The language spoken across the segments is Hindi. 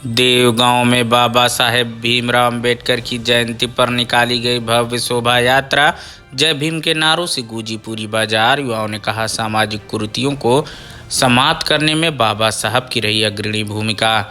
देवगांव में बाबा साहेब भीमराव अंबेडकर की जयंती पर निकाली गई भव्य शोभा यात्रा। जय भीम के नारों से गूंजी पूरी बाजार। युवाओं ने कहा, सामाजिक कुरीतियों को समाप्त करने में बाबा साहब की रही अग्रणी भूमिका।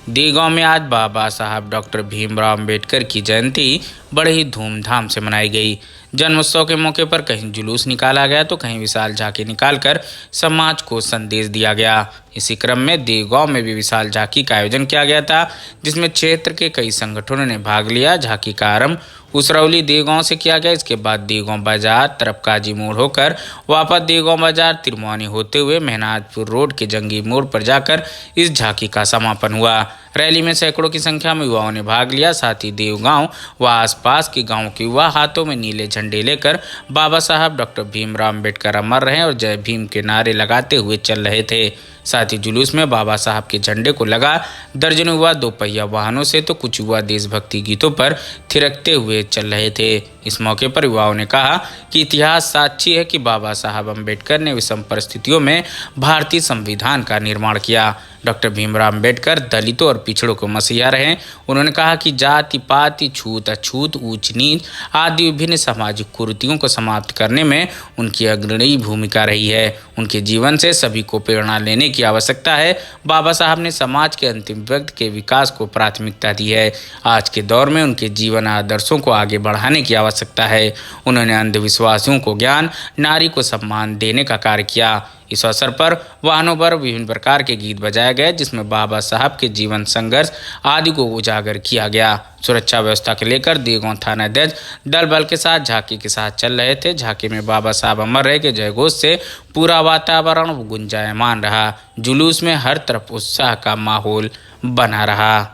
देवगांव में आज बाबा साहब डॉक्टर भीमराव अंबेडकर की जयंती बड़े ही धूमधाम से मनाई गई। जन्मोत्सव के मौके पर कहीं जुलूस निकाला गया तो कहीं विशाल झांकी निकालकर समाज को संदेश दिया गया। इसी क्रम में देवगांव में भी विशाल झांकी का आयोजन किया गया था, जिसमें क्षेत्र के कई संगठनों ने भाग लिया। झांकी का आरंभ उसरौली देवगांव से किया गया। इसके बाद देवगांव बाजार तरफ काजी मोड़ होकर वापस देवगांव बाजार तिरमुआनी होते हुए मेहनाजपुर रोड के जंगी मोड़ पर जाकर इस झांकी का समापन हुआ। रैली में सैकड़ों की संख्या में युवाओं ने भाग लिया। साथ ही देवगांव व आसपास के गांवों के युवा हाथों में नीले झंडे लेकर बाबा साहब डॉक्टर भीमराव अंबेडकर अमर रहे और जय भीम के नारे लगाते हुए चल रहे थे। साथ ही जुलूस में बाबा साहब के झंडे को लगा दर्जनों युवा दोपहिया वाहनों से तो कुछ युवा देशभक्ति गीतों पर थिरकते हुए चल रहे थे। इस मौके पर युवाओं ने कहा कि इतिहास साक्षी है कि बाबा साहब अंबेडकर ने विषम परिस्थितियों में भारतीय संविधान का निर्माण किया। डॉक्टर भीमराव अंबेडकर दलितों और पिछड़ों को मसीहा रहे। उन्होंने कहा कि जाति पाति छूत अछूत ऊंच नीच आदि विभिन्न सामाजिक कुरीतियों को समाप्त करने में उनकी अग्रणी भूमिका रही है। उनके जीवन से सभी को प्रेरणा लेने की आवश्यकता है। बाबा साहब ने समाज के अंतिम व्यक्ति के विकास को प्राथमिकता दी है। आज के दौर में उनके जीवन आदर्शों को आगे बढ़ाने की आवश्यकता है। उन्होंने अंधविश्वासियों को ज्ञान, नारी को सम्मान देने का कार्य किया। इस अवसर पर वाहनों पर विभिन्न प्रकार के गीत बजाए गए, जिसमें बाबा साहब के जीवन संघर्ष आदि को उजागर किया गया। सुरक्षा व्यवस्था के लेकर देवगांव थानाध्यक्ष दल बल के साथ झांकी के साथ चल रहे थे। झांकी में बाबा साहब अमर रहे के जयघोष से पूरा वातावरण गुंजायमान रहा। जुलूस में हर तरफ उत्साह का माहौल बना रहा।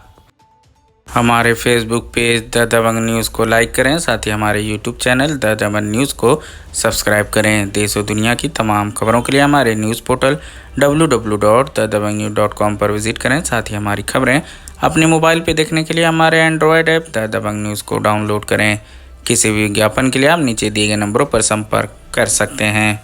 हमारे Facebook page the Dabang News को लाइक करें, साथ ही हमारे YouTube channel the Dabang News को सब्सक्राइब करें। देश और दुनिया की तमाम खबरों के लिए हमारे न्यूज़ पोर्टल www.thedabangnews.com पर विजिट करें। साथ ही हमारी खबरें अपने मोबाइल पर देखने के लिए हमारे Android app the Dabang News को डाउनलोड करें। किसी भी विज्ञापन के लिए आप नीचे दिए गए नंबरों पर संपर्क कर सकते हैं।